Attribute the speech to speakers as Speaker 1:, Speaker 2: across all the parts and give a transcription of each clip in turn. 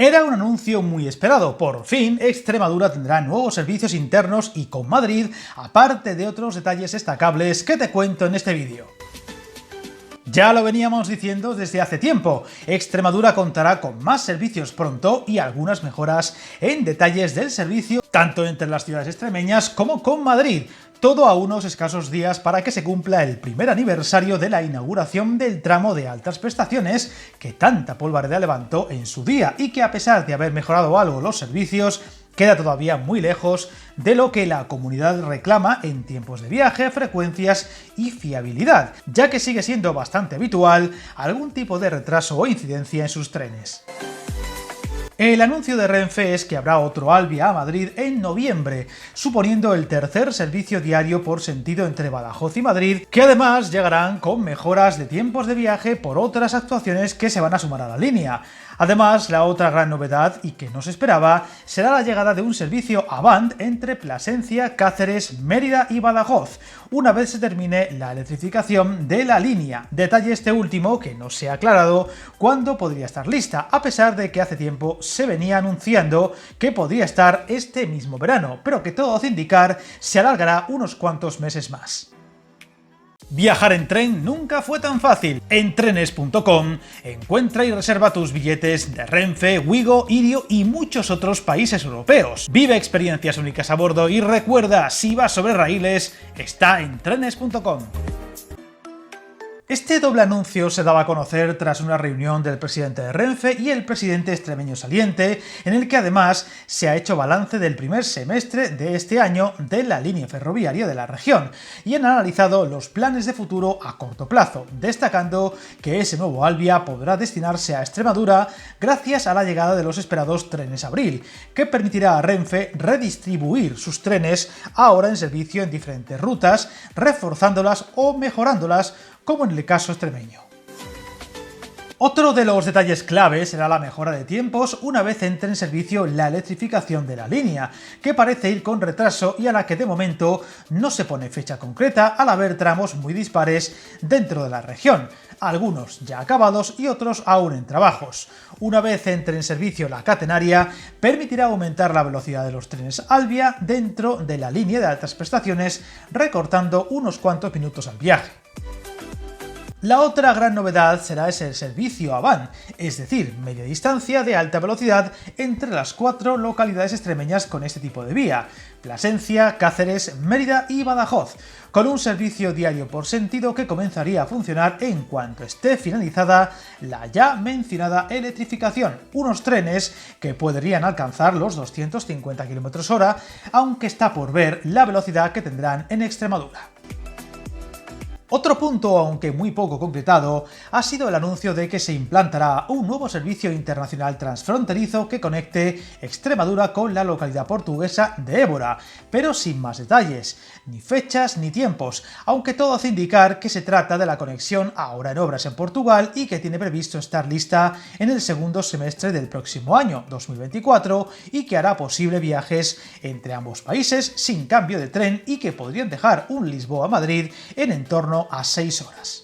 Speaker 1: Era un anuncio muy esperado. Por fin, Extremadura tendrá nuevos servicios internos y con Madrid, aparte de otros detalles destacables que te cuento en este vídeo. Ya lo veníamos diciendo desde hace tiempo, Extremadura contará con más servicios pronto y algunas mejoras en detalles del servicio, tanto entre las ciudades extremeñas como con Madrid. Todo a unos escasos días para que se cumpla el primer aniversario de la inauguración del tramo de altas prestaciones que tanta polvareda levantó en su día y que, a pesar de haber mejorado algo los servicios, queda todavía muy lejos de lo que la comunidad reclama en tiempos de viaje, frecuencias y fiabilidad, ya que sigue siendo bastante habitual algún tipo de retraso o incidencia en sus trenes. El anuncio de Renfe es que habrá otro Alvia a Madrid en noviembre, suponiendo el tercer servicio diario por sentido entre Badajoz y Madrid, que además llegarán con mejoras de tiempos de viaje por otras actuaciones que se van a sumar a la línea. Además, la otra gran novedad, y que no se esperaba, será la llegada de un servicio Avant entre Plasencia, Cáceres, Mérida y Badajoz, una vez se termine la electrificación de la línea. Detalle este último que no se ha aclarado cuándo podría estar lista, a pesar de que hace tiempo se venía anunciando que podría estar este mismo verano, pero que todo hace indicar se alargará unos cuantos meses más. Viajar en tren nunca fue tan fácil. En trenes.com encuentra y reserva tus billetes de Renfe, Wigo, Irio y muchos otros países europeos. Vive experiencias únicas a bordo y recuerda, si vas sobre raíles, está en trenes.com. Este doble anuncio se daba a conocer tras una reunión del presidente de Renfe y el presidente extremeño saliente, en el que además se ha hecho balance del primer semestre de este año de la línea ferroviaria de la región y han analizado los planes de futuro a corto plazo, destacando que ese nuevo Alvia podrá destinarse a Extremadura gracias a la llegada de los esperados trenes Abril, que permitirá a Renfe redistribuir sus trenes ahora en servicio en diferentes rutas, reforzándolas o mejorándolas, como en el caso extremeño. Otro de los detalles claves será la mejora de tiempos una vez entre en servicio la electrificación de la línea, que parece ir con retraso y a la que de momento no se pone fecha concreta al haber tramos muy dispares dentro de la región, algunos ya acabados y otros aún en trabajos. Una vez entre en servicio la catenaria, permitirá aumentar la velocidad de los trenes Alvia dentro de la línea de altas prestaciones, recortando unos cuantos minutos al viaje. La otra gran novedad será ese servicio Avant, es decir, media distancia de alta velocidad entre las 4 localidades extremeñas con este tipo de vía: Plasencia, Cáceres, Mérida y Badajoz, con un servicio diario por sentido que comenzaría a funcionar en cuanto esté finalizada la ya mencionada electrificación, unos trenes que podrían alcanzar los 250 km/h, aunque está por ver la velocidad que tendrán en Extremadura. Otro punto, aunque muy poco concretado, ha sido el anuncio de que se implantará un nuevo servicio internacional transfronterizo que conecte Extremadura con la localidad portuguesa de Évora, pero sin más detalles, ni fechas ni tiempos, aunque todo hace indicar que se trata de la conexión ahora en obras en Portugal y que tiene previsto estar lista en el segundo semestre del próximo año, 2024, y que hará posible viajes entre ambos países sin cambio de tren y que podrían dejar un Lisboa-Madrid en entorno a 6 horas.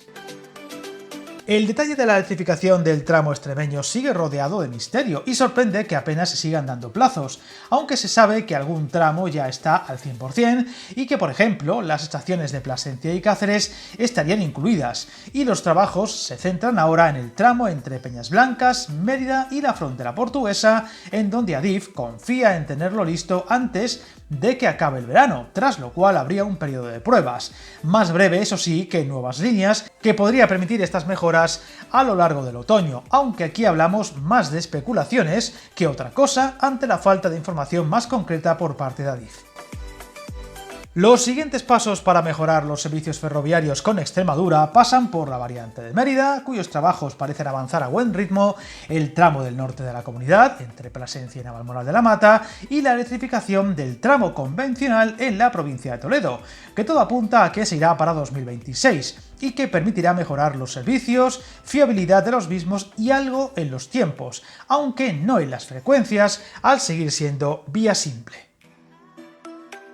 Speaker 1: El detalle de la electrificación del tramo extremeño sigue rodeado de misterio y sorprende que apenas se sigan dando plazos, aunque se sabe que algún tramo ya está al 100% y que, por ejemplo, las estaciones de Plasencia y Cáceres estarían incluidas, y los trabajos se centran ahora en el tramo entre Peñas Blancas, Mérida y la frontera portuguesa, en donde Adif confía en tenerlo listo antes de que acabe el verano, tras lo cual habría un periodo de pruebas, más breve eso sí que nuevas líneas, que podría permitir estas mejoras a lo largo del otoño, aunque aquí hablamos más de especulaciones que otra cosa ante la falta de información más concreta por parte de Adif. Los siguientes pasos para mejorar los servicios ferroviarios con Extremadura pasan por la variante de Mérida, cuyos trabajos parecen avanzar a buen ritmo, el tramo del norte de la comunidad, entre Plasencia y Navalmoral de la Mata, y la electrificación del tramo convencional en la provincia de Toledo, que todo apunta a que se irá para 2026, y que permitirá mejorar los servicios, fiabilidad de los mismos y algo en los tiempos, aunque no en las frecuencias, al seguir siendo vía simple.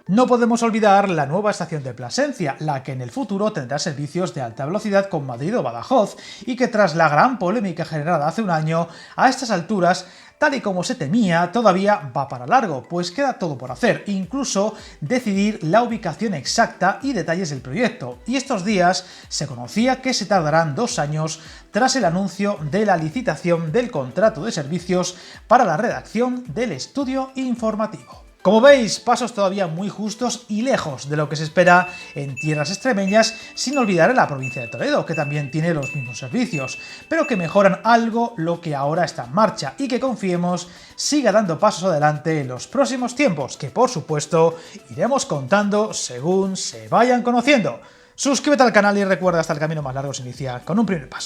Speaker 1: No podemos olvidar la nueva estación de Plasencia, la que en el futuro tendrá servicios de alta velocidad con Madrid o Badajoz, y que tras la gran polémica generada hace un año, a estas alturas, tal y como se temía, todavía va para largo, pues queda todo por hacer, incluso decidir la ubicación exacta y detalles del proyecto, y estos días se conocía que se tardarán 2 años tras el anuncio de la licitación del contrato de servicios para la redacción del estudio informativo. Como veis, pasos todavía muy justos y lejos de lo que se espera en tierras extremeñas, sin olvidar la provincia de Toledo, que también tiene los mismos servicios, pero que mejoran algo lo que ahora está en marcha y que confiemos siga dando pasos adelante en los próximos tiempos, que por supuesto iremos contando según se vayan conociendo. Suscríbete al canal y recuerda, hasta el camino más largo se inicia con un primer paso.